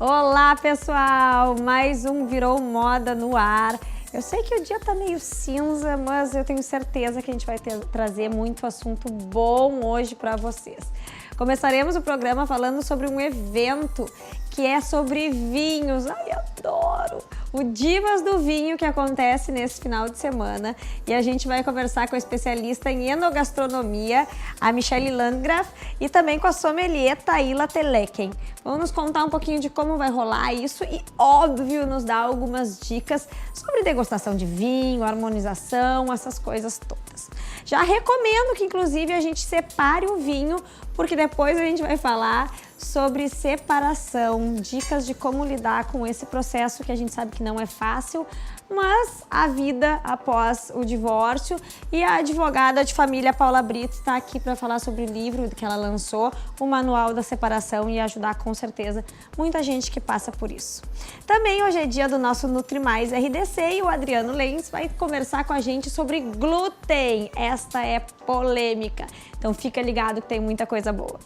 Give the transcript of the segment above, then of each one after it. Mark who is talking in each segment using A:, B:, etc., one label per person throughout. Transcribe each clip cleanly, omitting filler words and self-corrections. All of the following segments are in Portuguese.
A: Olá, pessoal! Mais um Virou Moda no ar. Eu sei que o dia tá meio cinza, mas eu tenho certeza que a gente vai trazer muito assunto bom hoje para vocês. Começaremos o programa falando sobre um evento que é sobre vinhos. Ai, adoro! O Divas do Vinho, que acontece nesse final de semana. E a gente vai conversar com a especialista em enogastronomia, a Michelle Landgraf, e também com a sommelier Taila Teleken. Vão nos contar um pouquinho de como vai rolar isso e, óbvio, nos dar algumas dicas sobre degustação de vinho, harmonização, essas coisas todas. Já recomendo que, inclusive, a gente separe o vinho, porque depois a gente vai falar sobre separação, dicas de como lidar com esse processo que a gente sabe que não é fácil, mas a vida após o divórcio. E a advogada de família Paula Brito está aqui para falar sobre o livro que ela lançou, o Manual da Separação, e ajudar com certeza muita gente que passa por isso. Também hoje é dia do nosso Nutri Mais RDC e o Adriano Lenz vai conversar com a gente sobre glúten. Esta é polêmica, então fica ligado que tem muita coisa boa.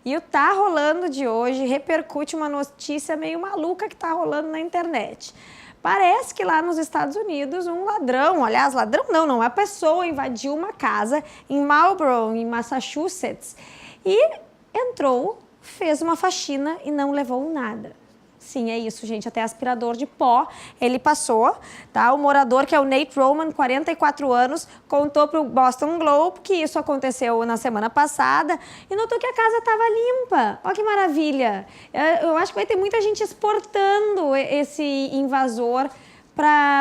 A: E o Tá Rolando de hoje repercute uma notícia meio maluca que tá rolando na internet. Parece que lá nos Estados Unidos um ladrão, aliás, ladrão não, uma pessoa invadiu uma casa em Marlborough, em Massachusetts, e entrou, fez uma faxina e não levou nada. Sim, é isso, gente, até aspirador de pó ele passou, tá? O morador, que é o Nate Roman, 44 anos, contou para o Boston Globe que isso aconteceu na semana passada e notou que a casa estava limpa. Olha que maravilha! Eu acho que vai ter muita gente exportando esse invasor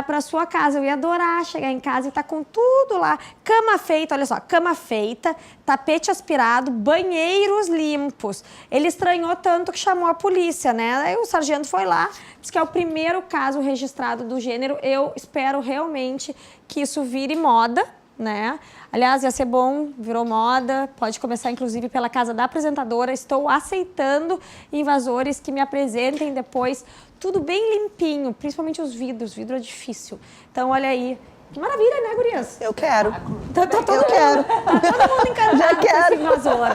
A: para sua casa. Eu ia adorar chegar em casa e estar com tudo lá. Cama feita, olha só, cama feita, tapete aspirado, banheiros limpos. Ele estranhou tanto que chamou a polícia, né? Aí o sargento foi lá, disse que é o primeiro caso registrado do gênero. Eu espero realmente que isso vire moda, né? Aliás, ia ser bom, virou moda, pode começar inclusive pela casa da apresentadora. Estou aceitando invasores que me apresentem depois tudo bem limpinho, principalmente os vidros. Vidro é difícil. Então, olha aí. Que maravilha, né, gurias?
B: Eu quero.
A: Eu quero. Tá todo mundo encantado com esse invasor.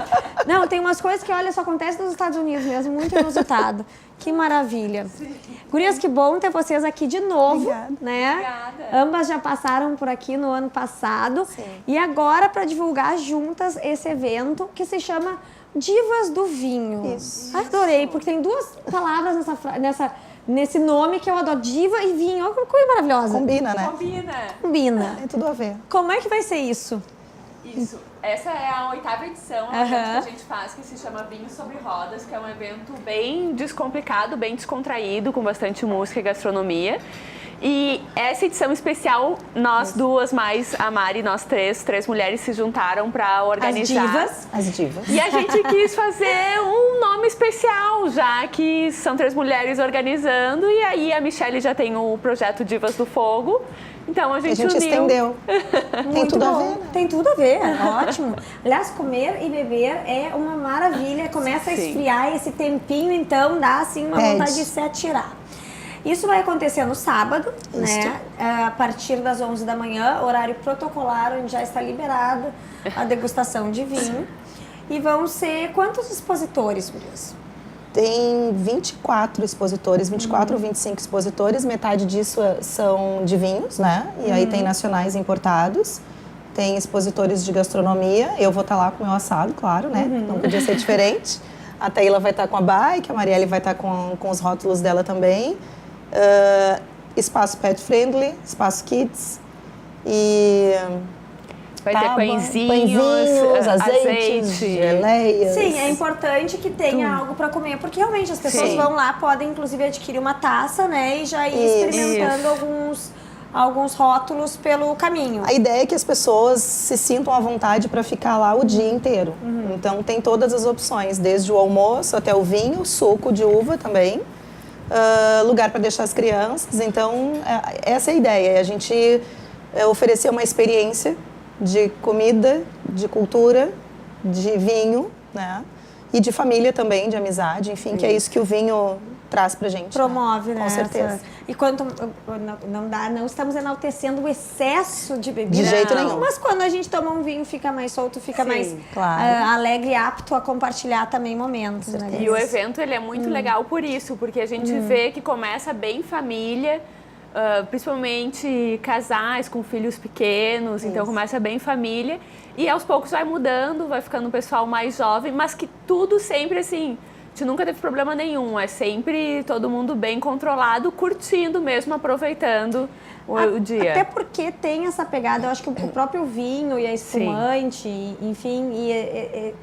A: Não, tem umas coisas que, olha, só acontecem nos Estados Unidos mesmo, muito inusitado. Que maravilha. Sim. Gurias, que bom ter vocês aqui de novo.
B: Obrigada.
A: Né?
C: Obrigada.
A: Ambas já passaram por aqui no ano passado.
B: Sim.
A: E agora para divulgar juntas esse evento que se chama Divas do Vinho.
B: Isso.
A: Adorei, porque tem duas palavras nesse nome que eu adoro. Diva e vinho. Olha que coisa maravilhosa.
B: Combina, né?
A: Combina.
B: Tem tudo a ver.
A: Como é que vai ser isso?
C: Isso. Essa é a 8ª edição, um evento que a gente faz, que se chama Vinho sobre Rodas, que é um evento bem descomplicado, bem descontraído, com bastante música e gastronomia. E essa edição especial, nós duas mais a Mari, nós três mulheres se juntaram para organizar.
B: As divas.
C: E a gente quis fazer um nome especial, já que são 3 mulheres organizando. E aí a Michelle já tem o projeto Divas do Fogo. Então a gente uniu.
B: Estendeu. Tem tudo a ver, né?
A: Tem tudo a ver, ótimo. Aliás, comer e beber é uma maravilha. Começa a esfriar esse tempinho, então dá assim uma vontade de se atirar. Isso vai acontecer no sábado, né? A partir das 11 da manhã, horário protocolar, onde já está liberada a degustação de vinho. E vão ser quantos expositores, Gurias?
B: Tem 24 expositores, 24 ou 25 expositores, metade disso são de vinhos, né? E aí tem nacionais importados, tem expositores de gastronomia, eu vou estar lá com o meu assado, claro, né? Não podia ser diferente. A Taila vai estar com a bike, a Marielle vai estar com os rótulos dela também. Espaço pet friendly, espaço kids e...
C: Vai ter pãezinhos,
B: azeites, geleias.
A: Sim, é importante que tenha algo para comer, porque realmente as pessoas vão lá, podem inclusive adquirir uma taça, né, e já ir experimentando alguns rótulos pelo caminho.
B: A ideia é que as pessoas se sintam à vontade para ficar lá o dia inteiro. Então tem todas as opções, desde o almoço até o vinho, suco de uva também. Lugar para deixar as crianças. Então, essa é a ideia, é a gente oferecer uma experiência de comida, de cultura, de vinho, né? E de família também, de amizade, enfim, que é isso que o vinho traz pra gente.
A: Promove, né?
B: Com certeza.
A: E quando não estamos enaltecendo o excesso de bebida.
B: De jeito nenhum.
A: Mas quando a gente toma um vinho, fica mais solto, fica mais
B: claro.
A: alegre e apto a compartilhar também momentos, né?
C: E o evento, ele é muito legal por isso, porque a gente vê que começa bem família, principalmente casais com filhos pequenos, então começa bem família, e aos poucos vai mudando, vai ficando um pessoal mais jovem, mas que tudo sempre assim, a gente nunca teve problema nenhum, é sempre todo mundo bem controlado, curtindo mesmo, aproveitando o dia.
A: Até porque tem essa pegada, eu acho que o próprio vinho e a espumante, enfim,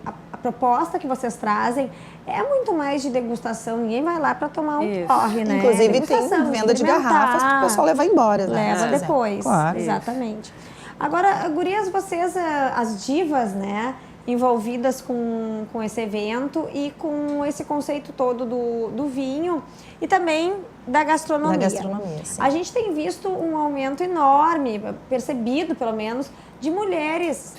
A: a proposta que vocês trazem é muito mais de degustação, ninguém vai lá para tomar um porre, né?
B: Inclusive tem venda de garrafas para o pessoal levar embora, né?
A: Leva depois,
B: claro.
A: Exatamente. Agora, gurias, vocês, as divas, né, envolvidas com esse evento e com esse conceito todo do vinho e também da gastronomia.
B: Da gastronomia, sim.
A: A gente tem visto um aumento enorme, percebido pelo menos, de mulheres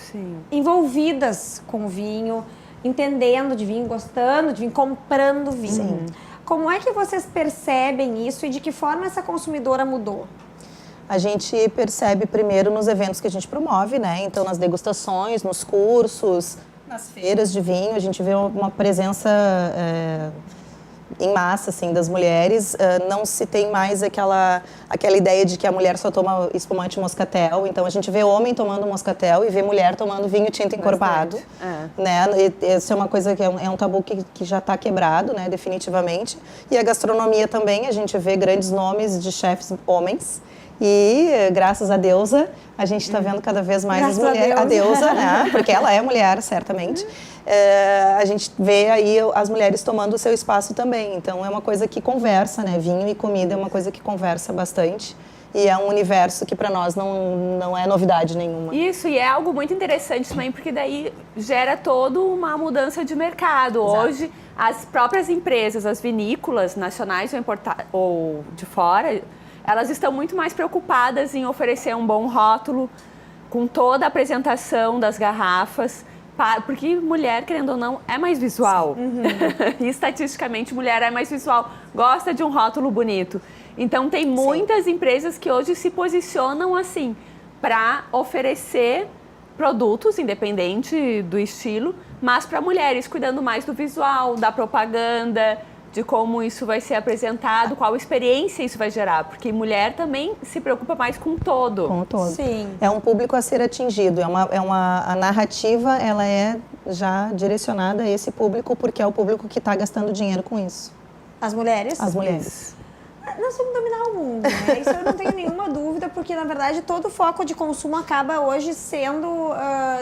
A: envolvidas com o vinho, entendendo de vinho, gostando de vinho, comprando vinho.
B: Sim.
A: Como é que vocês percebem isso e de que forma essa consumidora mudou?
B: A gente percebe primeiro nos eventos que a gente promove, né? Então, nas degustações, nos cursos, nas feiras de vinho, a gente vê uma presença em massa, assim, das mulheres. Não se tem mais aquela ideia de que a mulher só toma espumante moscatel. Então, a gente vê homem tomando moscatel e vê mulher tomando vinho tinto encorpado. Né? Isso é uma coisa que é um tabu que já está quebrado, né? Definitivamente. E a gastronomia também, a gente vê grandes nomes de chefes homens. E, graças a deusa, a gente está vendo cada vez mais as mulheres. A deusa, né? Porque ela é mulher, certamente. A gente vê aí as mulheres tomando o seu espaço também. Então, é uma coisa que conversa, né? Vinho e comida é uma coisa que conversa bastante. E é um universo que para nós não é novidade nenhuma.
C: Isso, e é algo muito interessante também, porque daí gera toda uma mudança de mercado.
B: Exato.
C: Hoje, as próprias empresas, as vinícolas nacionais ou de fora, elas estão muito mais preocupadas em oferecer um bom rótulo, com toda a apresentação das garrafas, porque mulher, querendo ou não, é mais visual. E estatisticamente, mulher é mais visual, gosta de um rótulo bonito. Então, tem muitas empresas que hoje se posicionam assim, para oferecer produtos, independente do estilo, mas para mulheres, cuidando mais do visual, da propaganda, de como isso vai ser apresentado, qual experiência isso vai gerar, porque mulher também se preocupa mais com o todo.
B: Com o todo.
A: Sim.
B: É um público a ser atingido, a narrativa ela é já direcionada a esse público, porque é o público que está gastando dinheiro com isso.
A: As mulheres?
B: As mulheres.
A: Nós vamos dominar o mundo, né? Isso eu não tenho nenhuma dúvida, porque na verdade todo o foco de consumo acaba hoje sendo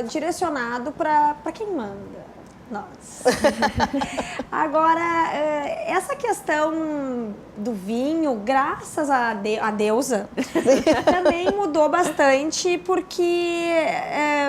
A: direcionado para quem manda. Nós. Agora, essa questão do vinho, graças à deusa, também mudou bastante porque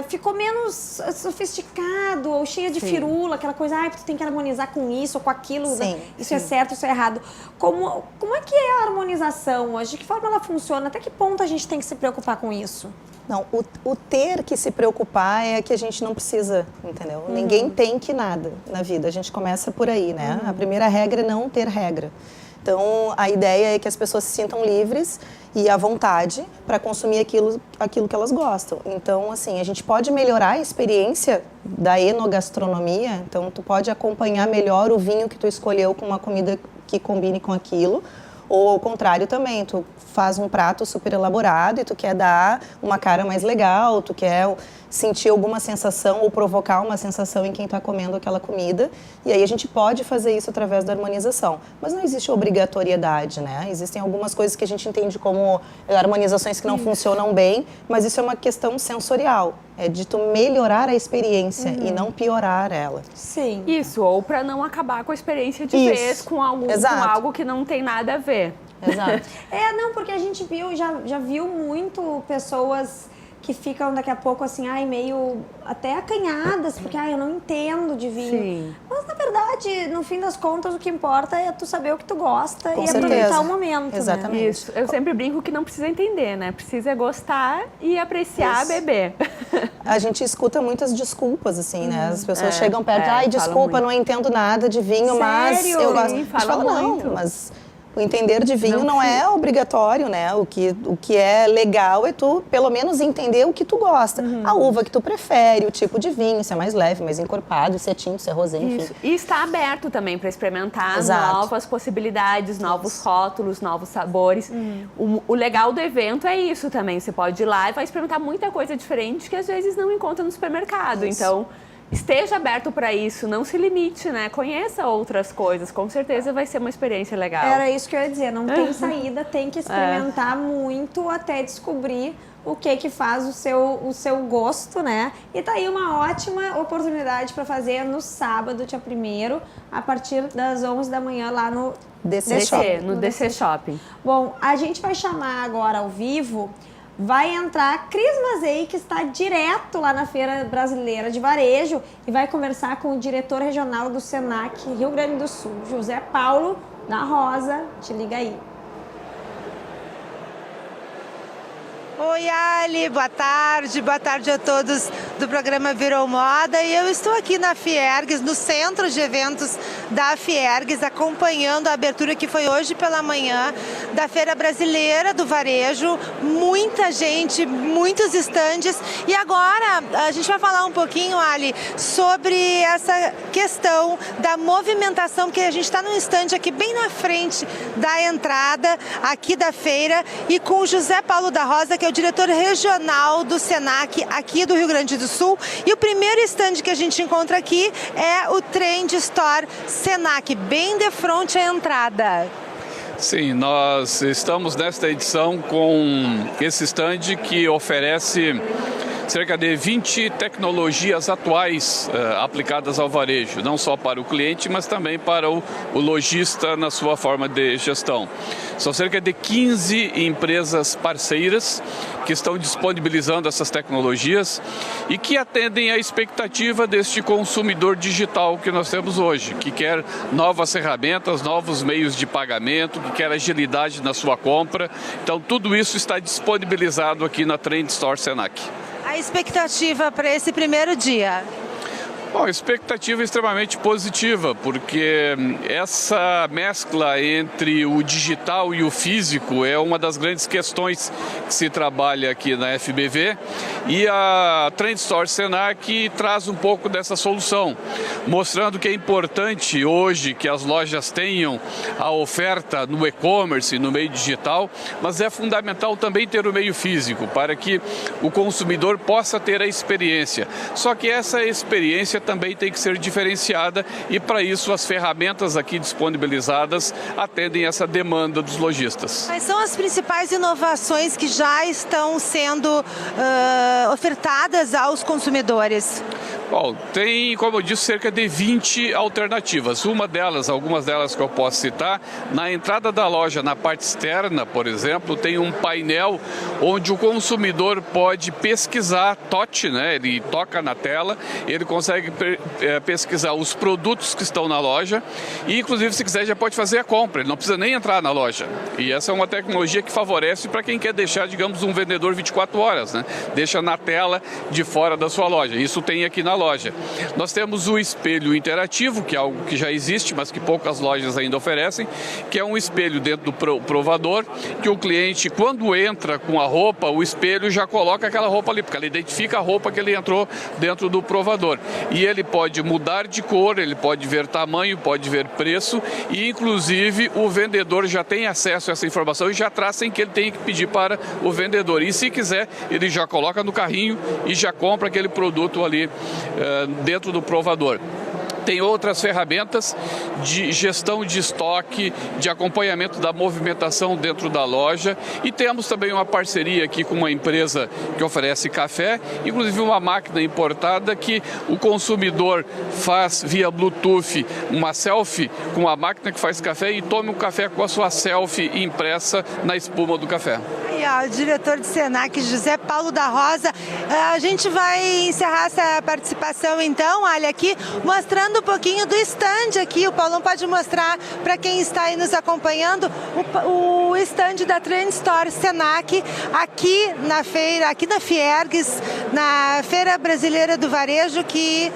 A: ficou menos sofisticado ou cheia de firula, aquela coisa, tu tem que harmonizar com isso ou com aquilo,
B: sim,
A: isso é certo, isso é errado. Como é que é a harmonização hoje? De que forma ela funciona? Até que ponto a gente tem que se preocupar com isso?
B: Não, o ter que se preocupar é que a gente não precisa, entendeu? Ninguém tem que nada na vida, a gente começa por aí, né? A primeira regra é não ter regra. Então, a ideia é que as pessoas se sintam livres e à vontade para consumir aquilo que elas gostam. Então, assim, a gente pode melhorar a experiência da enogastronomia, então tu pode acompanhar melhor o vinho que tu escolheu com uma comida que combine com aquilo, ou ao contrário também, tu faz um prato super elaborado e tu quer dar uma cara mais legal, tu quer sentir alguma sensação ou provocar uma sensação em quem está comendo aquela comida. E aí a gente pode fazer isso através da harmonização. Mas não existe obrigatoriedade, né? Existem algumas coisas que a gente entende como harmonizações que não funcionam bem, mas isso é uma questão sensorial. É de tu melhorar a experiência e não piorar ela.
A: Sim.
C: Isso, ou para não acabar com a experiência de vez com algo que não tem nada a ver.
B: Exato.
A: Não, porque a gente já viu muito pessoas que ficam daqui a pouco assim, meio até acanhadas, porque eu não entendo de vinho.
C: Sim.
A: Mas na verdade verdade, no fim das contas, o que importa é tu saber o que tu gosta
B: Com
A: e
B: certeza.
A: aproveitar o momento.
B: Exatamente.
A: Né?
C: Isso. Eu sempre brinco que não precisa entender, né? Precisa gostar e apreciar, beber.
B: A gente escuta muitas desculpas, assim, né? As pessoas
C: É,
B: chegam perto, ai, desculpa, não entendo nada de vinho, mas
A: Sério?
B: eu gosto.
C: Sim,
B: A gente
C: fala
B: fala,
C: muito.
B: não, mas o entender de vinho não é obrigatório, né? O que é legal é tu, pelo menos, entender o que tu gosta. A uva que tu prefere, o tipo de vinho, se é mais leve, mais encorpado, se é tinto, se é rosé, enfim.
C: Isso. E está aberto também para experimentar
B: Exato.
C: novas possibilidades, novos rótulos, novos sabores. O legal do evento é isso também. Você pode ir lá e vai experimentar muita coisa diferente que às vezes não encontra no supermercado.
B: Isso.
C: Então, esteja aberto para isso, não se limite, né? Conheça outras coisas, com certeza vai ser uma experiência legal.
A: Era isso que eu ia dizer, não tem saída, tem que experimentar muito até descobrir o que faz o seu gosto, né? E tá aí uma ótima oportunidade para fazer no sábado, dia 1º, a partir das 11 da manhã lá no
B: DC Shopping.
C: No DC Shopping.
A: Bom, a gente vai chamar agora ao vivo, vai entrar Cris Mazei, que está direto lá na Feira Brasileira de Varejo e vai conversar com o diretor regional do Senac Rio Grande do Sul, José Paulo da Rosa. Te liga aí.
D: Oi, Ali, boa tarde a todos do programa Virou Moda. E eu estou aqui na Fiergues, no centro de eventos da Fiergues, acompanhando a abertura que foi hoje pela manhã da Feira Brasileira do Varejo. Muita gente, muitos estandes. E agora a gente vai falar um pouquinho, Ali, sobre essa questão da movimentação, porque a gente está num estande aqui bem na frente da entrada aqui da feira e com o José Paulo da Rosa, que é o diretor regional do Senac aqui do Rio Grande do Sul. E o primeiro estande que a gente encontra aqui é o Trend Store Senac, bem de frente à entrada.
E: Sim, nós estamos nesta edição com esse stand que oferece cerca de 20 tecnologias atuais aplicadas ao varejo, não só para o cliente, mas também para o lojista na sua forma de gestão. São cerca de 15 empresas parceiras que estão disponibilizando essas tecnologias e que atendem à expectativa deste consumidor digital que nós temos hoje, que quer novas ferramentas, novos meios de pagamento, que quer agilidade na sua compra. Então, tudo isso está disponibilizado aqui na Trend Store Senac.
D: A expectativa para esse primeiro dia?
E: Bom, a expectativa é extremamente positiva, porque essa mescla entre o digital e o físico é uma das grandes questões que se trabalha aqui na FBV, e a Trend Store Senac traz um pouco dessa solução, mostrando que é importante hoje que as lojas tenham a oferta no e-commerce, no meio digital, mas é fundamental também ter o meio físico, para que o consumidor possa ter a experiência. Só que essa experiência também tem que ser diferenciada e, para isso, as ferramentas aqui disponibilizadas atendem essa demanda dos lojistas.
D: Quais são as principais inovações que já estão sendo ofertadas aos consumidores?
E: Bom, tem, como eu disse, cerca de 20 alternativas. Algumas delas que eu posso citar, na entrada da loja, na parte externa, por exemplo, tem um painel onde o consumidor pode pesquisar, touch, né? Ele toca na tela, ele consegue pesquisar os produtos que estão na loja e, inclusive, se quiser, já pode fazer a compra, ele não precisa nem entrar na loja. E essa é uma tecnologia que favorece para quem quer deixar, digamos, um vendedor 24 horas, né? Deixa na tela de fora da sua loja. Isso tem aqui na loja. Nós temos o espelho interativo, que é algo que já existe, mas que poucas lojas ainda oferecem, que é um espelho dentro do provador, que o cliente, quando entra com a roupa, o espelho já coloca aquela roupa ali, porque ele identifica a roupa que ele entrou dentro do provador. E ele pode mudar de cor, ele pode ver tamanho, pode ver preço e, inclusive, o vendedor já tem acesso a essa informação e já traz sem que ele tenha que pedir para o vendedor. E, se quiser, ele já coloca no carrinho e já compra aquele produto ali dentro do provador. Tem outras ferramentas de gestão de estoque, de acompanhamento da movimentação dentro da loja, e temos também uma parceria aqui com uma empresa que oferece café, inclusive uma máquina importada que o consumidor faz via Bluetooth uma selfie com a máquina que faz café e tome um café com a sua selfie impressa na espuma do café.
D: Aí, ó, o diretor de Senac, José Paulo da Rosa. A gente vai encerrar essa participação, então, olha, aqui, mostrando um pouquinho do stand aqui. O Paulão pode mostrar para quem está aí nos acompanhando o stand da Trend Store Senac, aqui na feira, aqui na Fiergues, na Feira Brasileira do Varejo, que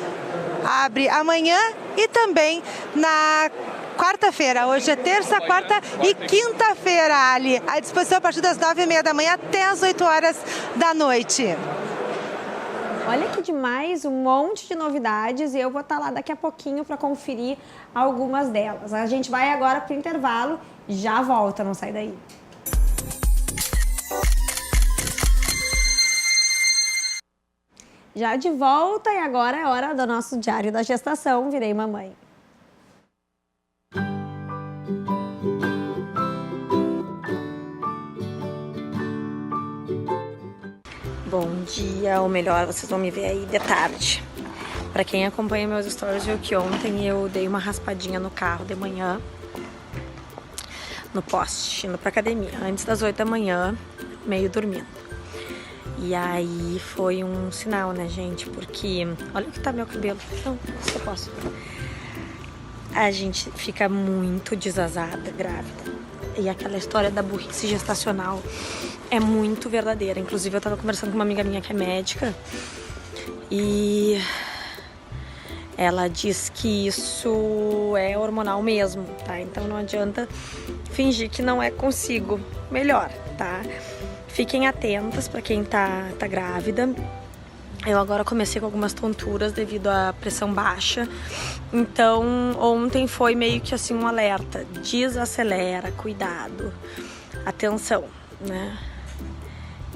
D: abre amanhã e também na quarta-feira. Hoje é terça, quarta e quinta-feira, Ali. À disposição a partir das 9h30 da manhã até as 8 horas da noite.
A: Olha que demais, um monte de novidades e eu vou estar lá daqui a pouquinho para conferir algumas delas. A gente vai agora para o intervalo, já volta, não sai daí. Já de volta e agora é hora do nosso Diário da Gestação, Virei Mamãe. Bom dia, ou melhor, vocês vão me ver aí de tarde. Pra quem acompanha meus stories viu que ontem eu dei uma raspadinha no carro de manhã, no poste, indo pra academia, antes das 8 da manhã, meio dormindo. E aí foi um sinal, né, gente? Porque olha o que tá meu cabelo. Não, se eu posso. A gente fica muito desazada, grávida. E aquela história da burrice gestacional é muito verdadeira. Inclusive, eu tava conversando com uma amiga minha que é médica e ela diz que isso é hormonal mesmo, tá? Então não adianta fingir que não é consigo. Melhor, tá? Fiquem atentas para quem tá grávida. Eu agora comecei com algumas tonturas devido à pressão baixa. Então, ontem foi meio que assim um alerta. Desacelera, cuidado, atenção, né?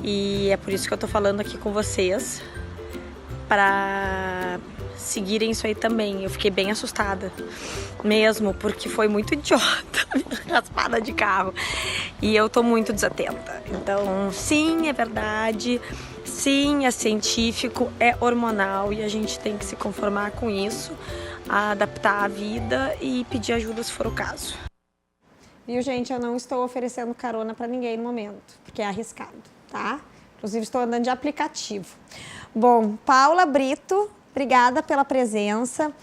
A: E é por isso que eu tô falando aqui com vocês, para seguirem isso aí também. Eu fiquei bem assustada mesmo, porque foi muito idiota a minha raspada de carro. E eu tô muito desatenta. Então, sim, é verdade. Sim, é científico, é hormonal e a gente tem que se conformar com isso, adaptar a vida e pedir ajuda se for o caso. Viu, gente? Eu não estou oferecendo carona para ninguém no momento, porque é arriscado, tá? Inclusive, estou andando de aplicativo. Bom, Paula Brito, obrigada pela presença.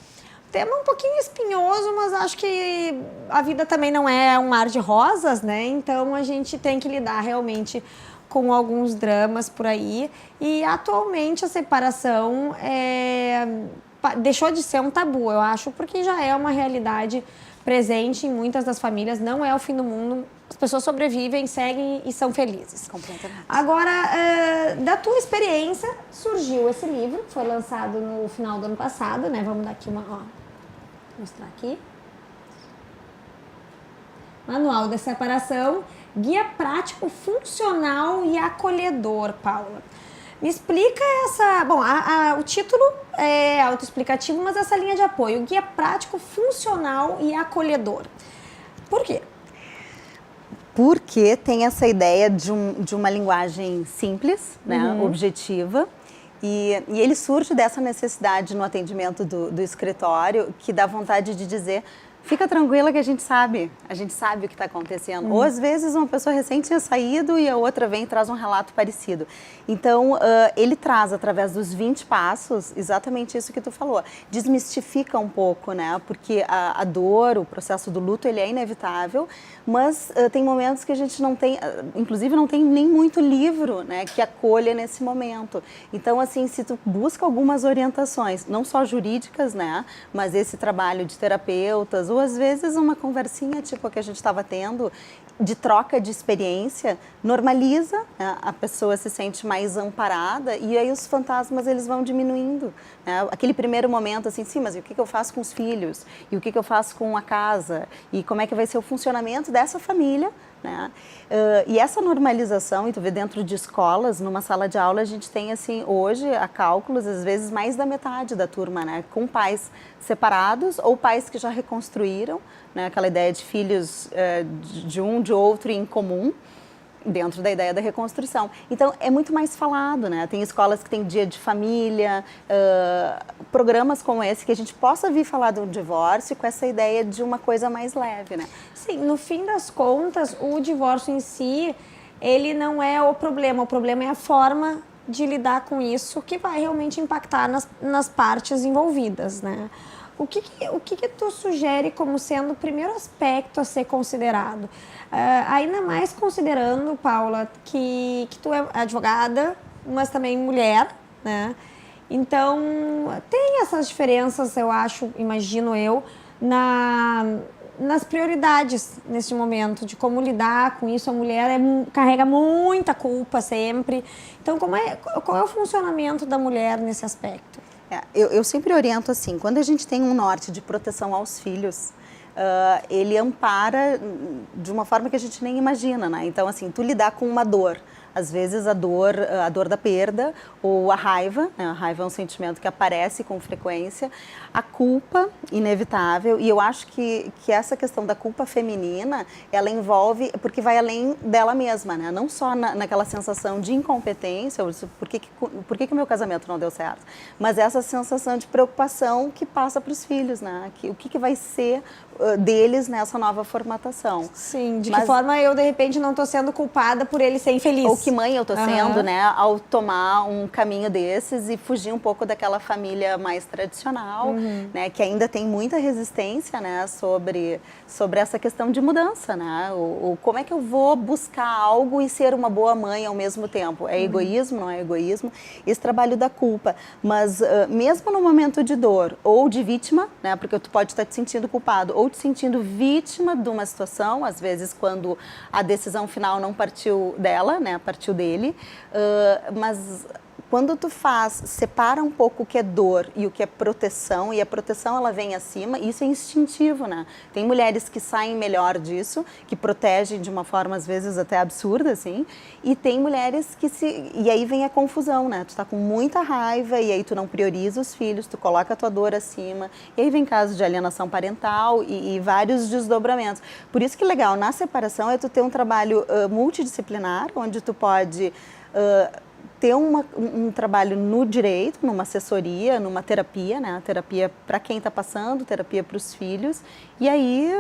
A: Tema um pouquinho espinhoso, mas acho que a vida também não é um mar de rosas, né? Então, a gente tem que lidar realmente com alguns dramas por aí. E, atualmente, a separação deixou de ser um tabu, eu acho, porque já é uma realidade presente em muitas das famílias. Não é o fim do mundo. As pessoas sobrevivem, seguem e são felizes.
B: Completamente.
A: Agora, da tua experiência, surgiu esse livro, foi lançado no final do ano passado, né? Vamos dar aqui mostrar aqui. Manual da Separação, Guia Prático, Funcional e Acolhedor, Paula. Me explica essa... Bom, o título é autoexplicativo, mas essa linha de apoio, Guia Prático, Funcional e Acolhedor. Por quê?
F: Porque tem essa ideia de uma linguagem simples, né, objetiva, e ele surge dessa necessidade no atendimento do escritório, que dá vontade de dizer: fica tranquila que a gente sabe o que está acontecendo. Ou às vezes uma pessoa recente tinha saído e a outra vem e traz um relato parecido. Então, ele traz, através dos 20 passos, exatamente isso que tu falou. Desmistifica um pouco, né? Porque a dor, o processo do luto, ele é inevitável, mas tem momentos que a gente não tem, inclusive não tem nem muito livro, né, que acolha nesse momento. Então, assim, se tu busca algumas orientações, não só jurídicas, né, mas esse trabalho de terapeutas, ou às vezes uma conversinha tipo a que a gente estava tendo, de troca de experiência, normaliza, né? A pessoa se sente mais amparada e aí os fantasmas eles vão diminuindo, né? Aquele primeiro momento assim, sim, mas e o que eu faço com os filhos? E o que eu faço com a casa? E como é que vai ser o funcionamento dessa família? Né? E essa normalização, e tu vê dentro de escolas, numa sala de aula, a gente tem assim, hoje, a cálculos, às vezes mais da metade da turma, né? Com pais separados ou pais que já reconstruíram, né? Aquela ideia de filhos de um, de outro e em comum, dentro da ideia da reconstrução. Então, é muito mais falado, né? Tem escolas que têm dia de família, programas como esse, que a gente possa vir falar do divórcio com essa ideia de uma coisa mais leve, né?
A: Sim, no fim das contas, o divórcio em si, ele não é o problema é a forma de lidar com isso que vai realmente impactar nas partes envolvidas, né? O que tu sugere como sendo o primeiro aspecto a ser considerado? Ainda mais considerando, Paula, que tu é advogada, mas também mulher, né? Então, tem essas diferenças, eu acho, imagino eu, nas prioridades neste momento, de como lidar com isso. A mulher carrega muita culpa sempre. Então, qual é o funcionamento da mulher nesse aspecto?
F: Eu sempre oriento assim, quando a gente tem um norte de proteção aos filhos, ele ampara de uma forma que a gente nem imagina, né? Então, assim, tu lidar com uma dor, às vezes a dor da perda ou a raiva, né? A raiva é um sentimento que aparece com frequência, a culpa inevitável, e eu acho que essa questão da culpa feminina, ela envolve, porque vai além dela mesma, né? Não só naquela sensação de incompetência, por que o meu casamento não deu certo, mas essa sensação de preocupação que passa para os filhos, né? O que vai ser deles nessa nova formatação.
A: Sim, de que forma eu, de repente, não estou sendo culpada por ele ser infeliz.
F: Ou que mãe eu estou sendo, né, ao tomar um caminho desses e fugir um pouco daquela família mais tradicional, né, que ainda tem muita resistência, né, sobre essa questão de mudança, né, o como é que eu vou buscar algo e ser uma boa mãe ao mesmo tempo. É egoísmo, não é egoísmo? Esse trabalho da culpa. Mas mesmo no momento de dor ou de vítima, né, porque tu pode estar te sentindo culpado ou te sentindo vítima de uma situação, às vezes quando a decisão final não partiu dela, né, partiu dele, mas quando tu separa um pouco o que é dor e o que é proteção, e a proteção ela vem acima, isso é instintivo, né? Tem mulheres que saem melhor disso, que protegem de uma forma às vezes até absurda, assim, e tem mulheres e aí vem a confusão, né? Tu tá com muita raiva e aí tu não prioriza os filhos, tu coloca a tua dor acima, e aí vem casos de alienação parental e vários desdobramentos. Por isso que legal, na separação é tu ter um trabalho multidisciplinar, onde tu pode ter um trabalho no direito, numa assessoria, numa terapia, né? Terapia para quem está passando, terapia para os filhos. E aí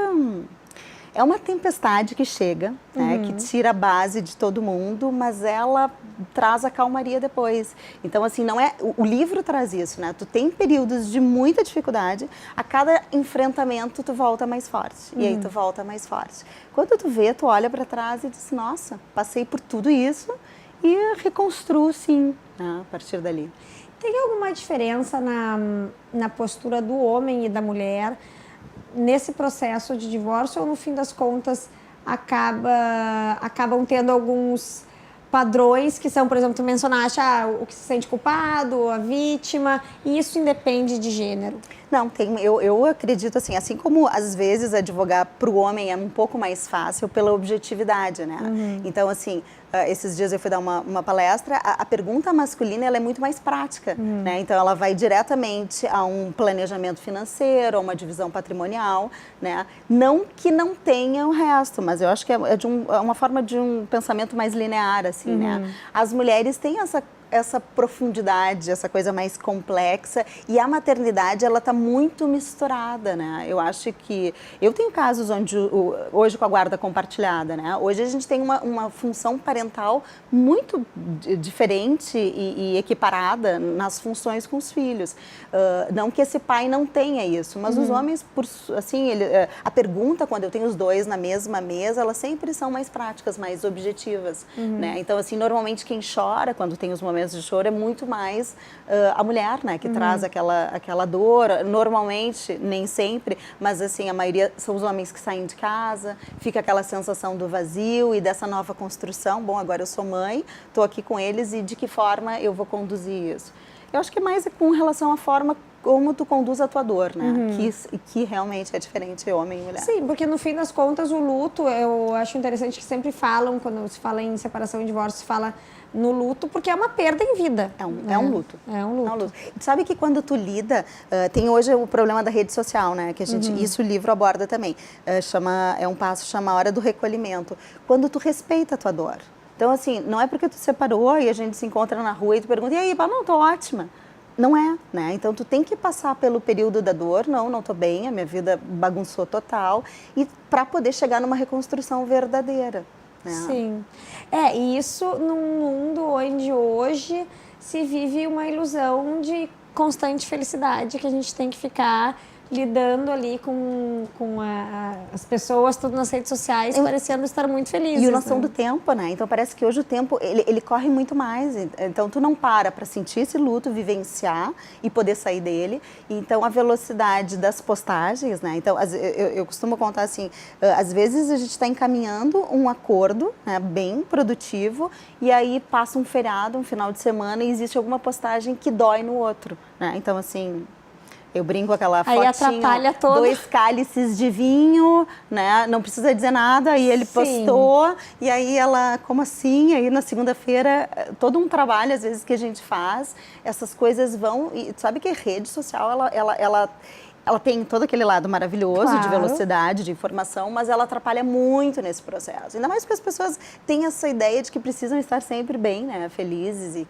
F: é uma tempestade que chega, né? Que tira a base de todo mundo, mas ela traz a calmaria depois. Então, assim, não é... O livro traz isso, né? Tu tem períodos de muita dificuldade, a cada enfrentamento tu volta mais forte. E aí tu volta mais forte. Quando tu vê, tu olha para trás e diz, nossa, passei por tudo isso, e reconstruo, sim, né, a partir dali.
A: Tem alguma diferença na postura do homem e da mulher nesse processo de divórcio, ou no fim das contas acabam tendo alguns padrões que são, por exemplo, tu mencionaste o que se sente culpado, a vítima, e isso independe de gênero?
F: Não, eu acredito assim como às vezes advogar para o homem é um pouco mais fácil pela objetividade, né? Então, assim, esses dias eu fui dar uma palestra, a pergunta masculina ela é muito mais prática, né? Então, ela vai diretamente a um planejamento financeiro, a uma divisão patrimonial, né? Não que não tenha o resto, mas eu acho que é uma forma de um pensamento mais linear, assim, né? As mulheres têm essa profundidade, essa coisa mais complexa, e a maternidade ela está muito misturada, né? Eu acho que eu tenho casos onde hoje com a guarda compartilhada, né? Hoje a gente tem uma função parental muito diferente e equiparada nas funções com os filhos. Não que esse pai não tenha isso, mas os homens, a pergunta quando eu tenho os dois na mesma mesa, elas sempre são mais práticas, mais objetivas, né? Então, assim, normalmente quem chora quando tem os momentos de choro é muito mais a mulher, né, que traz aquela dor, normalmente, nem sempre, mas assim, a maioria são os homens que saem de casa, fica aquela sensação do vazio e dessa nova construção, bom, agora eu sou mãe, estou aqui com eles e de que forma eu vou conduzir isso? Eu acho que mais é com relação à forma como tu conduz a tua dor, né? Que realmente é diferente homem e mulher.
A: Sim, porque no fim das contas o luto, eu acho interessante que sempre falam, quando se fala em separação e divórcio, se fala no luto, porque é uma perda em vida.
F: É um luto.
A: É um luto.
F: Tu sabe que quando tu lida, tem hoje o problema da rede social, né? Que a gente, isso o livro aborda também. É um passo, chama a hora do recolhimento. Quando tu respeita a tua dor. Então, assim, não é porque tu separou e a gente se encontra na rua e tu pergunta, e aí, não, tô ótima. Não é, né? Então, tu tem que passar pelo período da dor, não tô bem, a minha vida bagunçou total, e para poder chegar numa reconstrução verdadeira. né?
A: Sim. E isso num mundo onde hoje se vive uma ilusão de constante felicidade, que a gente tem que ficar lidando ali com as pessoas, tudo nas redes sociais, parecendo estar muito felizes.
F: E a noção do tempo, né? Então parece que hoje o tempo, ele corre muito mais. Então tu não para sentir esse luto, vivenciar e poder sair dele. Então a velocidade das postagens, né? Então eu costumo contar assim, às vezes a gente está encaminhando um acordo, né, bem produtivo, e aí passa um feriado, um final de semana, e existe alguma postagem que dói no outro, né? Então assim... Eu brinco com aquela
A: aí
F: fotinha,
A: atrapalha todo.
F: 2 cálices de vinho, né? Não precisa dizer nada, e ele postou, e aí ela, como assim? Aí na segunda-feira, todo um trabalho, às vezes, que a gente faz, essas coisas vão... E sabe que a rede social, ela tem todo aquele lado maravilhoso de velocidade, de informação, mas ela atrapalha muito nesse processo. Ainda mais porque as pessoas têm essa ideia de que precisam estar sempre bem, né, felizes, e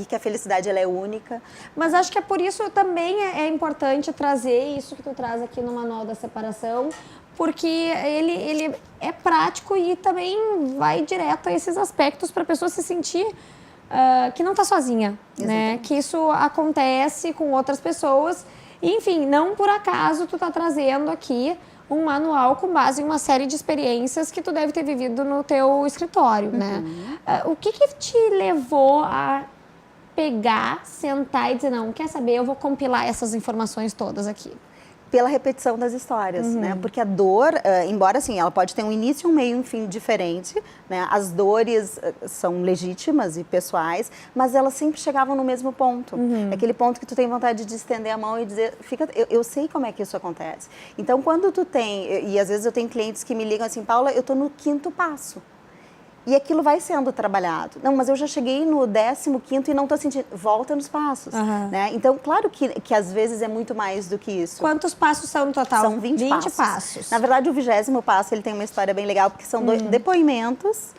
F: que a felicidade ela é única.
A: Mas acho que é por isso também é importante trazer isso que tu traz aqui no Manual da Separação, porque ele é prático e também vai direto a esses aspectos para a pessoa se sentir que não está sozinha, né? Que isso acontece com outras pessoas. Enfim, não por acaso tu tá trazendo aqui um manual com base em uma série de experiências que tu deve ter vivido no teu escritório, né? O que te levou a pegar, sentar e dizer, não, quer saber, eu vou compilar essas informações todas aqui?
F: Pela repetição das histórias, né? Porque a dor, embora assim, ela pode ter um início, um meio e um fim diferente, né? As dores são legítimas e pessoais, mas elas sempre chegavam no mesmo ponto. Aquele ponto que tu tem vontade de estender a mão e dizer, eu sei como é que isso acontece. Então, quando tu tem, e às vezes eu tenho clientes que me ligam assim, Paula, eu tô no 5º passo. E aquilo vai sendo trabalhado. Não, mas eu já cheguei no 15º e não estou sentindo. Volta nos passos. Né? Então, claro que às vezes é muito mais do que isso.
A: Quantos passos são no total?
F: São 20 passos. Na verdade, o 20º passo ele tem uma história bem legal, porque são depoimentos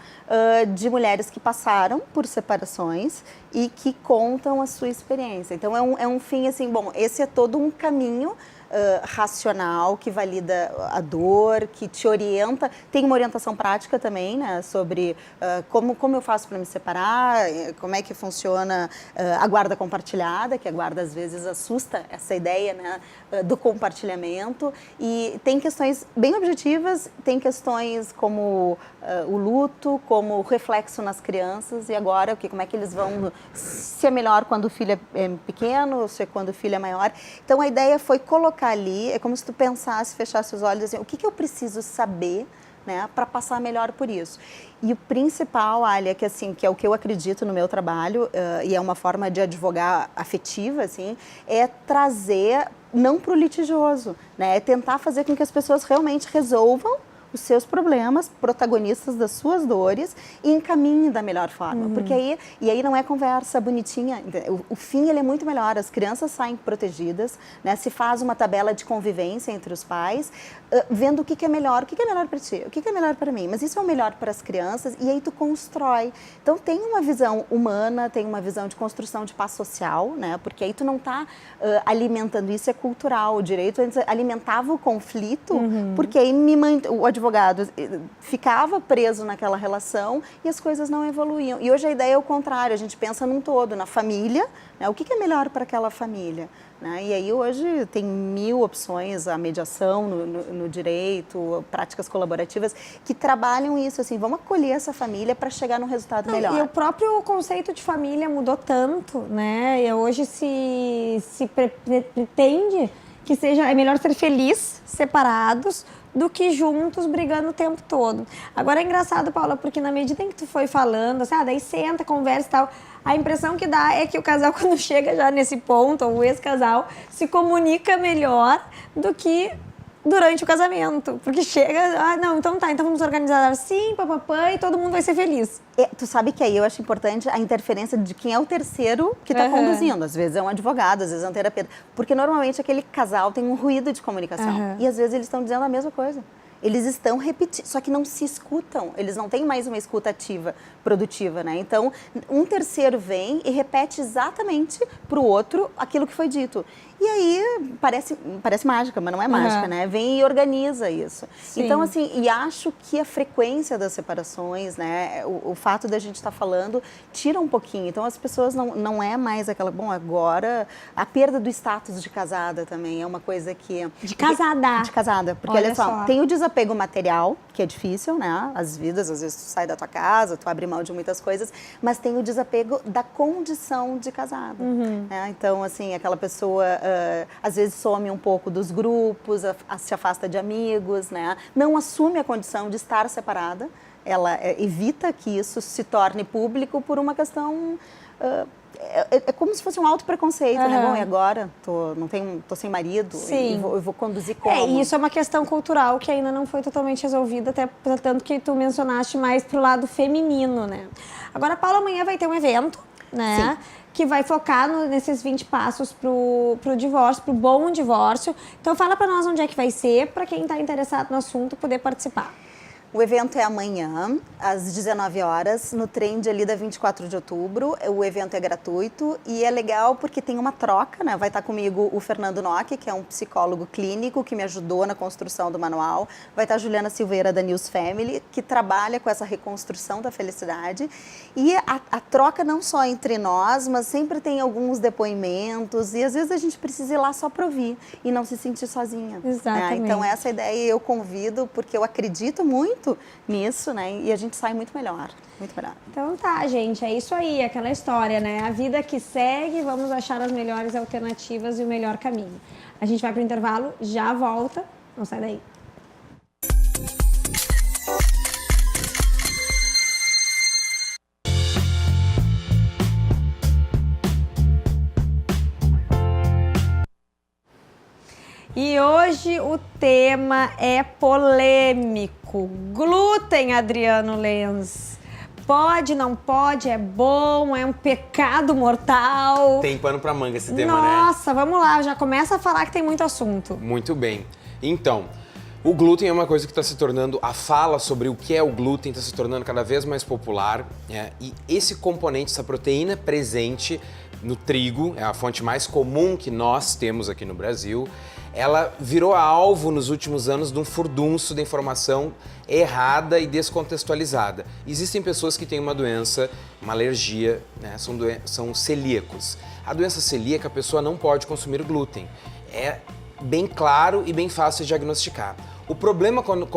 F: de mulheres que passaram por separações e que contam a sua experiência. Então, é um fim assim, bom, esse é todo um caminho racional, que valida a dor, que te orienta. Tem uma orientação prática também, né, sobre como eu faço para me separar, como é que funciona a guarda compartilhada, que a guarda às vezes assusta essa ideia, né, do compartilhamento. E tem questões bem objetivas, tem questões como o luto, como o reflexo nas crianças, e agora como é que eles vão, se é melhor quando o filho é pequeno, se é quando o filho é maior. Então a ideia foi colocar ali, é como se tu pensasse, fechasse os olhos assim, o que eu preciso saber, né, para passar melhor por isso. E o principal, Alia, que é o que eu acredito no meu trabalho, e é uma forma de advogar afetiva, assim, é trazer, não para o litigioso, né, é tentar fazer com que as pessoas realmente resolvam os seus problemas, protagonistas das suas dores, e encaminhem da melhor forma. Porque aí não é conversa bonitinha. O fim ele é muito melhor. As crianças saem protegidas, né? Se faz uma tabela de convivência entre os pais, vendo o que é melhor. O que é melhor para ti? O que é melhor para mim? Mas isso é o melhor para as crianças, e aí tu constrói. Então tem uma visão humana, tem uma visão de construção de paz social, né? Porque aí tu não está alimentando, isso é cultural. O direito antes alimentava o conflito, porque aí o advogado ficava preso naquela relação e as coisas não evoluíam. E hoje a ideia é o contrário, a gente pensa num todo, na família, né? O que é melhor para aquela família, né? E aí hoje tem 1000 opções, a mediação no direito, práticas colaborativas, que trabalham isso, assim, vamos acolher essa família para chegar num resultado melhor.
A: E o próprio conceito de família mudou tanto, né? E hoje se pretende que é melhor ser feliz, separados, do que juntos brigando o tempo todo. Agora é engraçado, Paula, porque na medida em que tu foi falando, assim, daí senta, conversa e tal, a impressão que dá é que o casal, quando chega já nesse ponto, ou o ex-casal, se comunica melhor do que durante o casamento. Porque chega, não, então tá, então vamos organizar assim, papapá, e todo mundo vai ser feliz.
F: Tu sabe que aí eu acho importante a interferência de quem é o terceiro que está conduzindo. Às vezes é um advogado, às vezes é um terapeuta. Porque normalmente aquele casal tem um ruído de comunicação. E às vezes eles estão dizendo a mesma coisa. Eles estão repetindo, só que não se escutam. Eles não têm mais uma escuta ativa, produtiva, né? Então, um terceiro vem e repete exatamente para o outro aquilo que foi dito. E aí, parece mágica, mas não é mágica, né? Vem e organiza isso.
A: Sim.
F: Então, assim, e acho que a frequência das separações, né? O fato da gente estar falando tira um pouquinho. Então, as pessoas não é mais aquela... Bom, agora, a perda do status de casada também é uma coisa que...
A: De casada.
F: De casada. Porque,
A: Olha
F: olha só,
A: só,
F: tem o desapego material, que é difícil, né? As vidas, às vezes, tu sai da tua casa, tu abre mão de muitas coisas, mas tem o desapego da condição de casada. Né? Então, assim, aquela pessoa... às vezes some um pouco dos grupos, se afasta de amigos, né? Não assume a condição de estar separada, ela evita que isso se torne público por uma questão... é como se fosse um auto-preconceito, né? Bom, e agora? Tô sem marido,
A: Sim.
F: eu vou conduzir como?
A: E isso é uma questão cultural que ainda não foi totalmente resolvida, até tanto que tu mencionaste mais pro lado feminino, né? Agora, Paula, amanhã vai ter um evento, né?
F: Sim.
A: Que vai focar nesses 20 passos pro divórcio, pro bom divórcio. Então fala pra nós onde é que vai ser, pra quem tá interessado no assunto poder participar.
F: O evento é amanhã, às 19 horas, no Trend ali da 24 de outubro. O evento é gratuito e é legal porque tem uma troca, né? Vai estar comigo o Fernando Nock, que é um psicólogo clínico que me ajudou na construção do manual. Vai estar a Juliana Silveira, da News Family, que trabalha com essa reconstrução da felicidade. E a troca não só entre nós, mas sempre tem alguns depoimentos e às vezes a gente precisa ir lá só para ouvir e não se sentir sozinha.
A: Exatamente.
F: Então essa ideia eu convido porque eu acredito muito nisso, né? E a gente sai muito melhor, muito melhor.
A: Então tá, gente, é isso aí, aquela história, né? A vida que segue, vamos achar as melhores alternativas e o melhor caminho. A gente vai pro intervalo, já volta, não sai daí. E hoje o tema é polêmico. Glúten, Adriano Lenz. Pode, não pode, é bom, é um pecado mortal.
G: Tem pano pra manga esse tema, né?
A: Nossa, vamos lá, já começa a falar que tem muito assunto.
G: Muito bem. Então, o glúten é uma coisa que está se tornando, a fala sobre o que é o glúten está se tornando cada vez mais popular. E esse componente, essa proteína presente no trigo, é a fonte mais comum que nós temos aqui no Brasil, ela virou alvo nos últimos anos de um furdunço de informação errada e descontextualizada. Existem pessoas que têm uma doença, uma alergia, né? São celíacos. A doença celíaca, a pessoa não pode consumir glúten. É bem claro e bem fácil de diagnosticar. O problema quando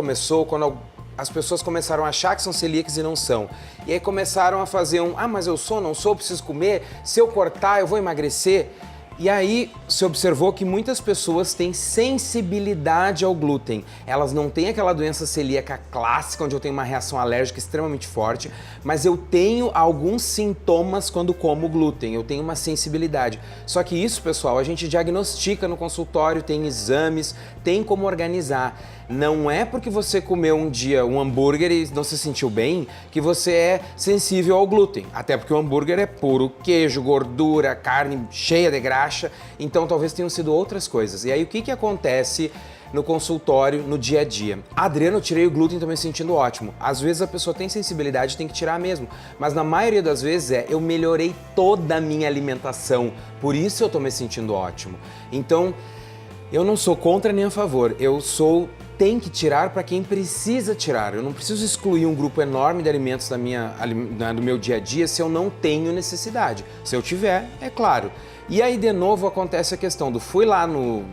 G: as pessoas começaram a achar que são celíacos e não são. E aí começaram a fazer mas eu sou, não sou, preciso comer, se eu cortar eu vou emagrecer. E aí se observou que muitas pessoas têm sensibilidade ao glúten. Elas não têm aquela doença celíaca clássica, onde eu tenho uma reação alérgica extremamente forte, mas eu tenho alguns sintomas quando como glúten, eu tenho uma sensibilidade. Só que isso, pessoal, a gente diagnostica no consultório, tem exames, tem como organizar. Não é porque você comeu um dia um hambúrguer e não se sentiu bem que você é sensível ao glúten. Até porque o hambúrguer é puro queijo, gordura, carne cheia de graxa, então talvez tenham sido outras coisas. E aí o que acontece no consultório, no dia a dia? Adriano, eu tirei o glúten e tô me sentindo ótimo. Às vezes a pessoa tem sensibilidade, tem que tirar mesmo. Mas na maioria das vezes eu melhorei toda a minha alimentação, por isso eu tô me sentindo ótimo. Então, eu não sou contra nem a favor, tem que tirar para quem precisa tirar. Eu não preciso excluir um grupo enorme de alimentos do meu dia a dia se eu não tenho necessidade. Se eu tiver, é claro. E aí, de novo, acontece a questão do fui lá no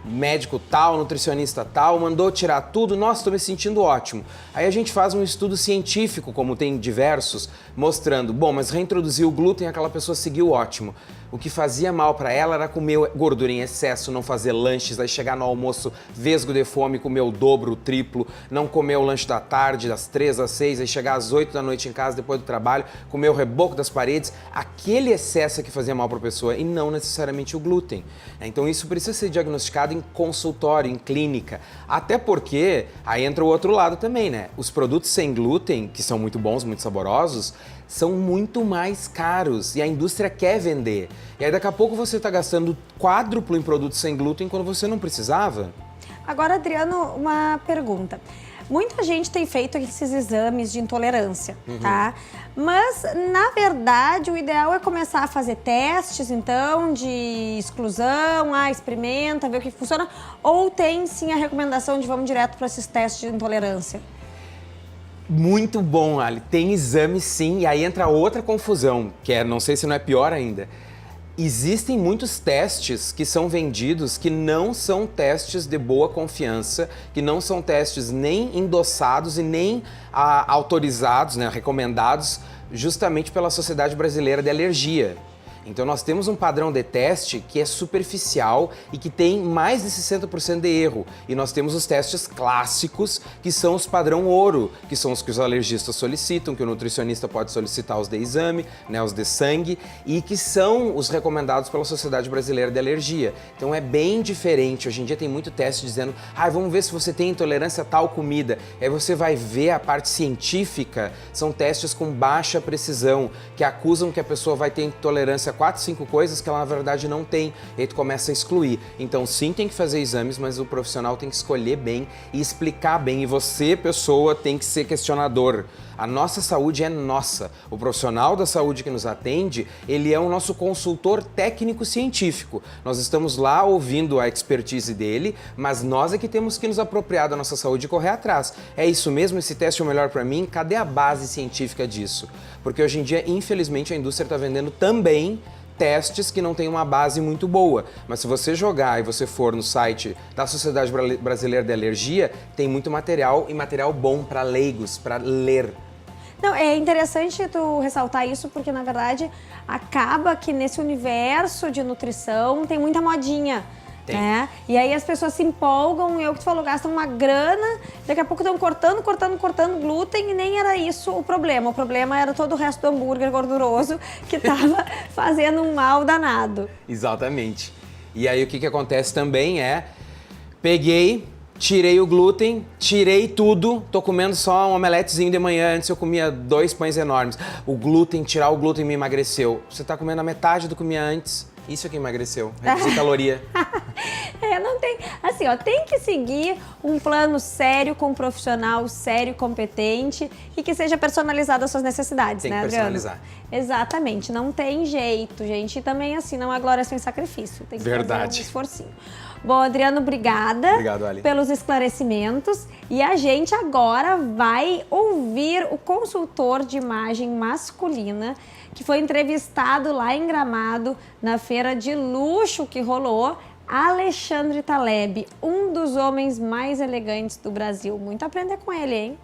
G: médico tal, nutricionista tal, mandou tirar tudo, nossa, estou me sentindo ótimo. Aí a gente faz um estudo científico, como tem diversos, mostrando, mas reintroduzir o glúten, aquela pessoa seguiu ótimo. O que fazia mal para ela era comer gordura em excesso, não fazer lanches, aí chegar no almoço vesgo de fome, comer o dobro, o triplo, não comer o lanche da tarde, das 3 às 6, aí chegar às 8 da noite em casa depois do trabalho, comer o reboco das paredes. Aquele excesso é que fazia mal para a pessoa e não necessariamente o glúten. Então isso precisa ser diagnosticado em consultório, em clínica. Até porque, aí entra o outro lado também, né? Os produtos sem glúten, que são muito bons, muito saborosos, são muito mais caros e a indústria quer vender. E aí daqui a pouco você está gastando quádruplo em produtos sem glúten quando você não precisava.
A: Agora, Adriano, uma pergunta. muita gente tem feito esses exames de intolerância, tá? Mas, na verdade, o ideal é começar a fazer testes, então, de exclusão, experimenta, ver o que funciona, ou tem, sim, a recomendação de vamos direto para esses testes de intolerância?
G: Muito bom, Ali. Tem exame sim, e aí entra outra confusão, que é, não sei se não é pior ainda. Existem muitos testes que são vendidos que não são testes de boa confiança, que não são testes nem endossados e nem autorizados, né, recomendados justamente pela Sociedade Brasileira de Alergia. Então nós temos um padrão de teste que é superficial e que tem mais de 60% de erro. E nós temos os testes clássicos, que são os padrão ouro, que são os que os alergistas solicitam, que o nutricionista pode solicitar os de exame, né, os de sangue, e que são os recomendados pela Sociedade Brasileira de Alergia. Então é bem diferente. Hoje em dia tem muito teste dizendo, vamos ver se você tem intolerância a tal comida. Aí você vai ver a parte científica, são testes com baixa precisão, que acusam que a pessoa vai ter intolerância a 4, 5 coisas que ela na verdade não tem, e aí tu começa a excluir. Então sim, tem que fazer exames, mas o profissional tem que escolher bem e explicar bem, e você, pessoa, tem que ser questionador. A nossa saúde é nossa. O profissional da saúde que nos atende, ele é o nosso consultor técnico-científico. Nós estamos lá ouvindo a expertise dele, mas nós é que temos que nos apropriar da nossa saúde e correr atrás. É isso mesmo? Esse teste é o melhor para mim? Cadê a base científica disso? Porque hoje em dia, infelizmente, a indústria está vendendo também testes que não têm uma base muito boa. Mas se você jogar e você for no site da Sociedade Brasileira de Alergia, tem muito material e material bom para leigos, para ler.
A: Não, é interessante tu ressaltar isso porque, na verdade, acaba que nesse universo de nutrição tem muita modinha. Né? E aí as pessoas se empolgam, e é o que tu falou, gastam uma grana, daqui a pouco estão cortando glúten, e nem era isso o problema. O problema era todo o resto do hambúrguer gorduroso que estava fazendo um mal danado.
G: Exatamente. E aí o que acontece também é, tirei o glúten, tirei tudo, tô comendo só um omeletezinho de manhã, antes eu comia 2 pães enormes. Tirar o glúten me emagreceu. Você tá comendo a metade do que comia antes. Isso é que emagreceu, reduzir caloria.
A: Não tem... Assim, tem que seguir um plano sério, com um profissional sério, competente e que seja personalizado às suas necessidades,
G: tem
A: né,
G: que
A: Adriano?
G: personalizar.
A: Exatamente, não tem jeito, gente. E também, assim, não há glória sem sacrifício. Tem que fazer um esforcinho. Bom, Adriano, obrigada.
G: Obrigado, Ali.
A: Pelos esclarecimentos. E a gente agora vai ouvir o consultor de imagem masculina que foi entrevistado lá em Gramado, na feira de luxo que rolou, Alexandre Taleb, um dos homens mais elegantes do Brasil. Muito a aprender com ele, hein?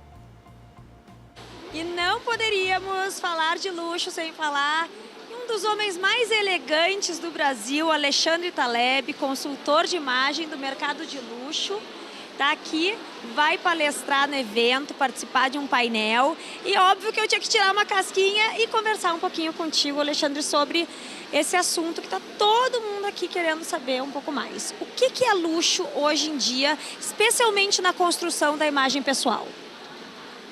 A: E não poderíamos falar de luxo sem falar em um dos homens mais elegantes do Brasil, Alexandre Taleb, consultor de imagem do mercado de luxo. Está aqui, vai palestrar no evento, participar de um painel. E óbvio que eu tinha que tirar uma casquinha e conversar um pouquinho contigo, Alexandre, sobre esse assunto que está todo mundo aqui querendo saber um pouco mais. O que é luxo hoje em dia, especialmente na construção da imagem pessoal?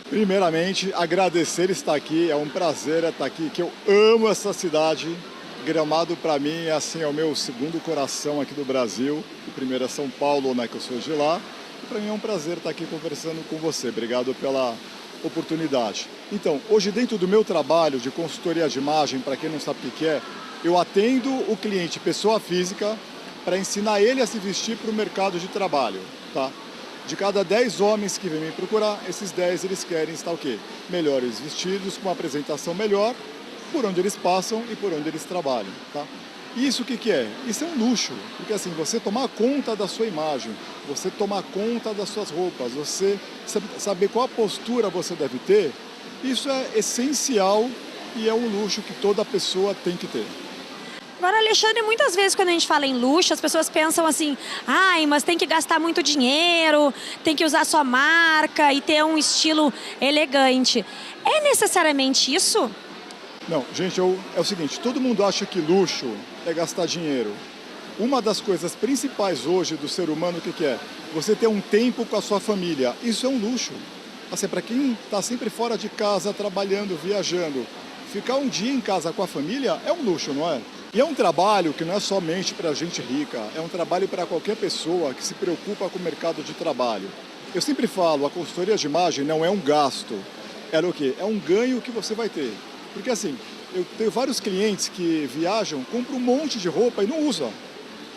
H: Primeiramente, agradecer estar aqui, é um prazer estar aqui, que eu amo essa cidade. Gramado, para mim, é o meu segundo coração aqui do Brasil. O primeiro é São Paulo, né, que eu sou de lá. Para mim é um prazer estar aqui conversando com você. Obrigado pela oportunidade. Então, hoje dentro do meu trabalho de consultoria de imagem, para quem não sabe o que é, eu atendo o cliente, pessoa física, para ensinar ele a se vestir para o mercado de trabalho, tá? De cada 10 homens que vêm me procurar, esses 10 eles querem estar o quê? Melhores vestidos, com uma apresentação melhor, por onde eles passam e por onde eles trabalham, tá? Isso o que é? Isso é um luxo, porque assim, você tomar conta da sua imagem, você tomar conta das suas roupas, você saber qual a postura você deve ter, isso é essencial e é um luxo que toda pessoa tem que ter.
A: Agora, Alexandre, muitas vezes quando a gente fala em luxo, as pessoas pensam assim, mas tem que gastar muito dinheiro, tem que usar sua marca e ter um estilo elegante. É necessariamente isso?
H: Não, gente, é o seguinte, todo mundo acha que luxo é gastar dinheiro. Uma das coisas principais hoje do ser humano, o que é? Você ter um tempo com a sua família. Isso é um luxo. Assim, para quem está sempre fora de casa, trabalhando, viajando, ficar um dia em casa com a família é um luxo, não é? E é um trabalho que não é somente para gente rica, é um trabalho para qualquer pessoa que se preocupa com o mercado de trabalho. Eu sempre falo, a consultoria de imagem não é um gasto, ela é o quê? É um ganho que você vai ter. Porque assim, eu tenho vários clientes que viajam, compram um monte de roupa e não usam.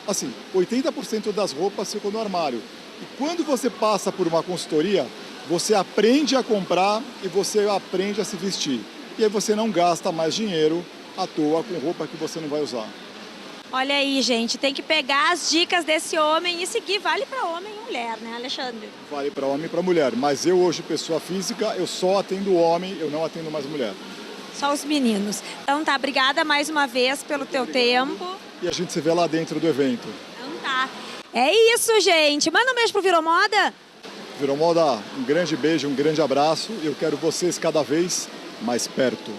H: Assim, 80% das roupas ficam no armário. E quando você passa por uma consultoria, você aprende a comprar e você aprende a se vestir. E aí você não gasta mais dinheiro à toa com roupa que você não vai usar.
A: Olha aí, gente, tem que pegar as dicas desse homem e seguir. Vale para homem e mulher, né, Alexandre?
H: Vale para homem e para mulher. Mas eu hoje, pessoa física, eu só atendo homem, eu não atendo mais mulher.
A: Só os meninos. Então tá, obrigada mais uma vez pelo teu tempo.
H: E a gente se vê lá dentro do evento.
A: Então tá. É isso, gente. Manda um beijo pro Virou Moda.
H: Virou Moda, um grande beijo, um grande abraço. Eu quero vocês cada vez mais perto.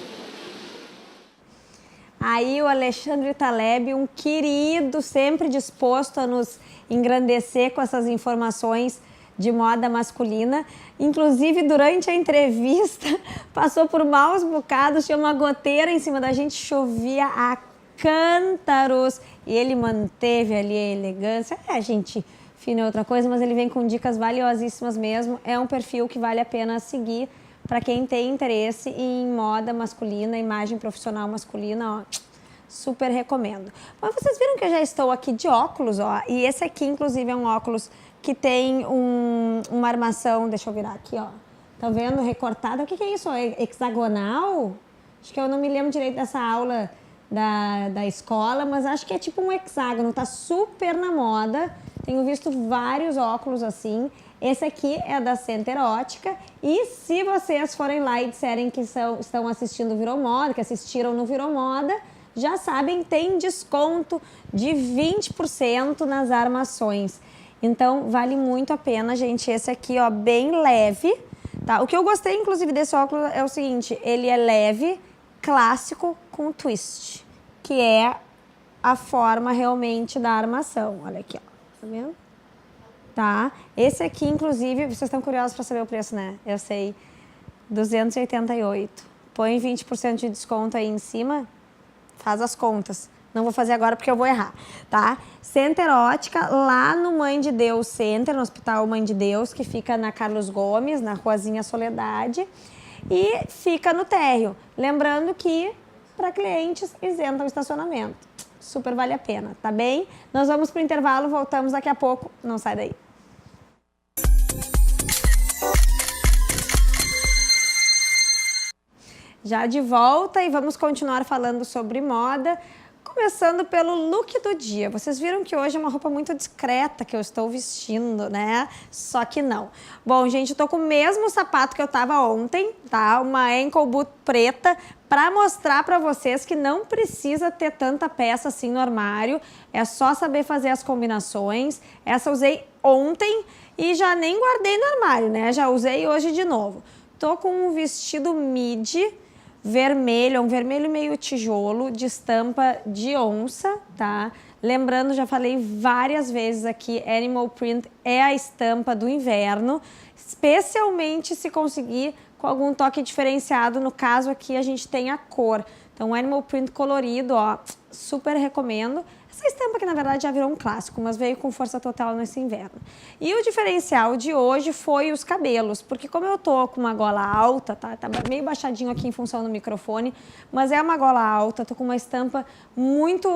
A: Aí o Alexandre Taleb, um querido, sempre disposto a nos engrandecer com essas informações de moda masculina. Inclusive, durante a entrevista, passou por maus bocados, tinha uma goteira em cima da gente, chovia a cântaros. E ele manteve ali a elegância. Gente, fina é outra coisa, mas ele vem com dicas valiosíssimas mesmo. É um perfil que vale a pena seguir para quem tem interesse em moda masculina, imagem profissional masculina, ó, super recomendo. Mas vocês viram que eu já estou aqui de óculos, ó, e esse aqui, inclusive, é um óculos que tem uma armação, deixa eu virar aqui, ó, tá vendo, recortada. O que é isso? É hexagonal? Acho que eu não me lembro direito dessa aula da escola, mas acho que é tipo um hexágono, tá super na moda. Tenho visto vários óculos assim. Esse aqui é da Center Ótica. E se vocês forem lá e disserem que estão assistindo o Virou Moda, que assistiram no Virou Moda, já sabem, tem desconto de 20% nas armações. Então, vale muito a pena, gente. Esse aqui, ó, bem leve, tá? O que eu gostei, inclusive, desse óculos é o seguinte. Ele é leve, clássico, com twist, que é a forma realmente da armação. Olha aqui, ó. Tá vendo? Tá? Esse aqui, inclusive, vocês estão curiosos para saber o preço, né? Eu sei. 288. Põe 20% de desconto aí em cima. Faz as contas. Não vou fazer agora porque eu vou errar, tá? Center Ótica, lá no Mãe de Deus Center, no Hospital Mãe de Deus, que fica na Carlos Gomes, na Ruazinha Soledade. E fica no térreo. Lembrando que para clientes isenta o estacionamento. Super vale a pena, tá bem? Nós vamos pro intervalo, voltamos daqui a pouco. Não sai daí. Já de volta e vamos continuar falando sobre moda, começando pelo look do dia. Vocês viram que hoje é uma roupa muito discreta que eu estou vestindo, né? Só que não. Bom, gente, eu tô com o mesmo sapato que eu tava ontem, tá? Uma ankle boot preta, para mostrar para vocês que não precisa ter tanta peça assim no armário, é só saber fazer as combinações. Essa eu usei ontem e já nem guardei no armário, né? Já usei hoje de novo. Tô com um vestido midi vermelho, um vermelho meio tijolo, de estampa de onça, tá? Lembrando, já falei várias vezes aqui, Animal Print é a estampa do inverno, especialmente se conseguir com algum toque diferenciado. No caso aqui a gente tem a cor. Então, Animal Print colorido, ó, super recomendo. Essa estampa que na verdade já virou um clássico, mas veio com força total nesse inverno. E o diferencial de hoje foi os cabelos, porque como eu tô com uma gola alta, tá meio baixadinho aqui em função do microfone, mas é uma gola alta, tô com uma estampa muito,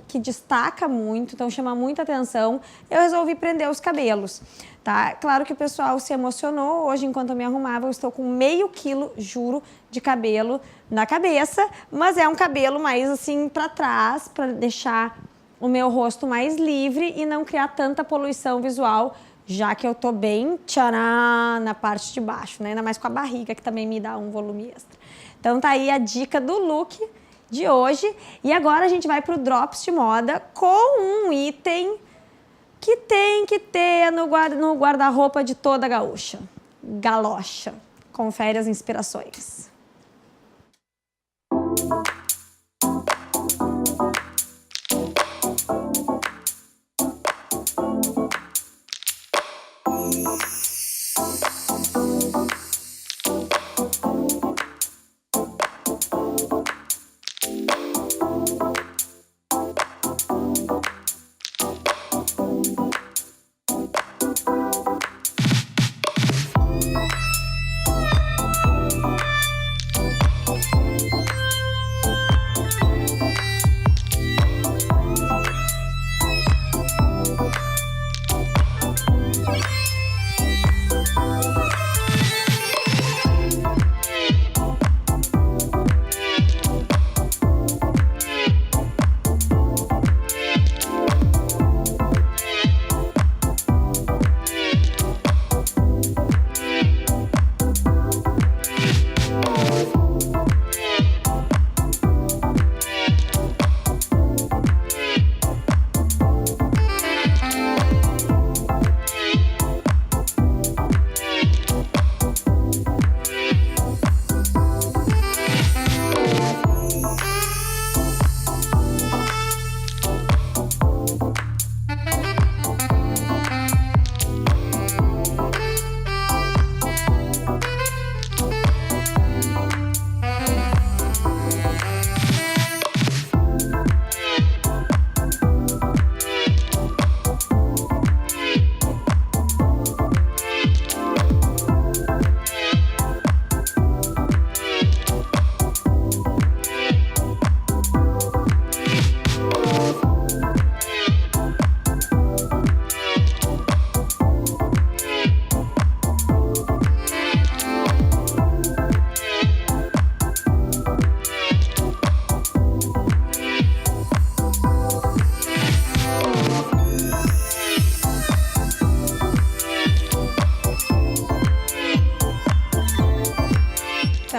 A: que destaca muito, então chama muita atenção, eu resolvi prender os cabelos. Tá? Claro que o pessoal se emocionou. Hoje, enquanto eu me arrumava, eu estou com meio quilo, juro, de cabelo na cabeça, mas é um cabelo mais assim para trás, para deixar o meu rosto mais livre e não criar tanta poluição visual, já que eu tô bem tcharam na parte de baixo, né? Ainda mais com a barriga, que também me dá um volume extra. Então tá aí a dica do look de hoje. E agora a gente vai pro Drops de Moda com um item que tem que ter no guarda-roupa de toda gaúcha. Galocha. Confere as inspirações.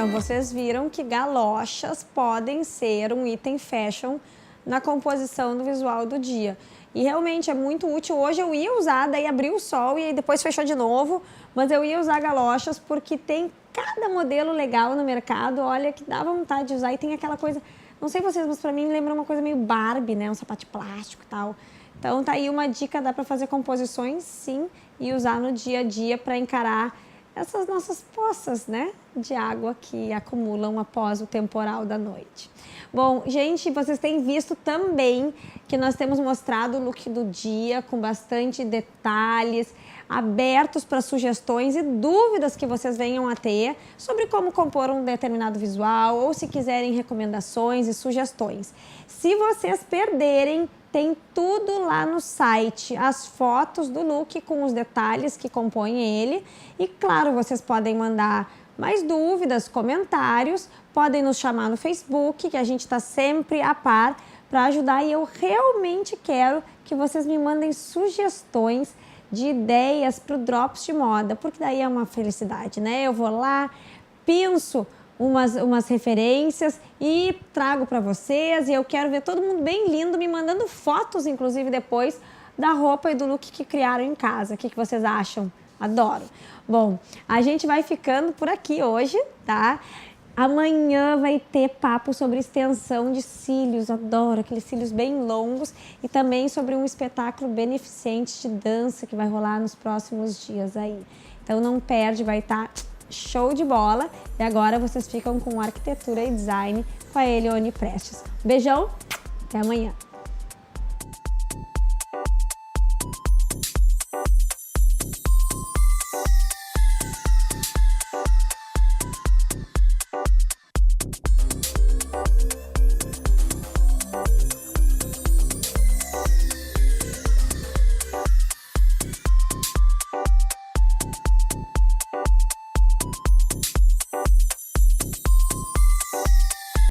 A: Então, vocês viram que galochas podem ser um item fashion na composição do visual do dia. E realmente é muito útil. Hoje eu ia usar, daí abriu o sol e aí depois fechou de novo, mas eu ia usar galochas porque tem cada modelo legal no mercado, olha, que dá vontade de usar. E tem aquela coisa, não sei vocês, mas pra mim lembra uma coisa meio Barbie, né? Um sapato de plástico e tal. Então tá aí uma dica, dá pra fazer composições sim e usar no dia a dia para encarar essas nossas poças, né, de água que acumulam após o temporal da noite. Bom, gente, vocês têm visto também que nós temos mostrado o look do dia com bastante detalhes, abertos para sugestões e dúvidas que vocês venham a ter sobre como compor um determinado visual ou se quiserem recomendações e sugestões. Se vocês perderem, tem tudo lá no site, as fotos do look com os detalhes que compõem ele. E claro, vocês podem mandar mais dúvidas, comentários, podem nos chamar no Facebook, que a gente está sempre a par para ajudar. E eu realmente quero que vocês me mandem sugestões de ideias para o Drops de Moda, porque daí é uma felicidade, né? Eu vou lá, penso umas referências e trago para vocês, e eu quero ver todo mundo bem lindo, me mandando fotos, inclusive, depois da roupa e do look que criaram em casa. O que vocês acham? Adoro! Bom, a gente vai ficando por aqui hoje, tá? Amanhã vai ter papo sobre extensão de cílios, adoro aqueles cílios bem longos, e também sobre um espetáculo beneficente de dança que vai rolar nos próximos dias aí. Então não perde, vai estar show de bola. E agora vocês ficam com arquitetura e design com a Elione Prestes. Beijão, até amanhã!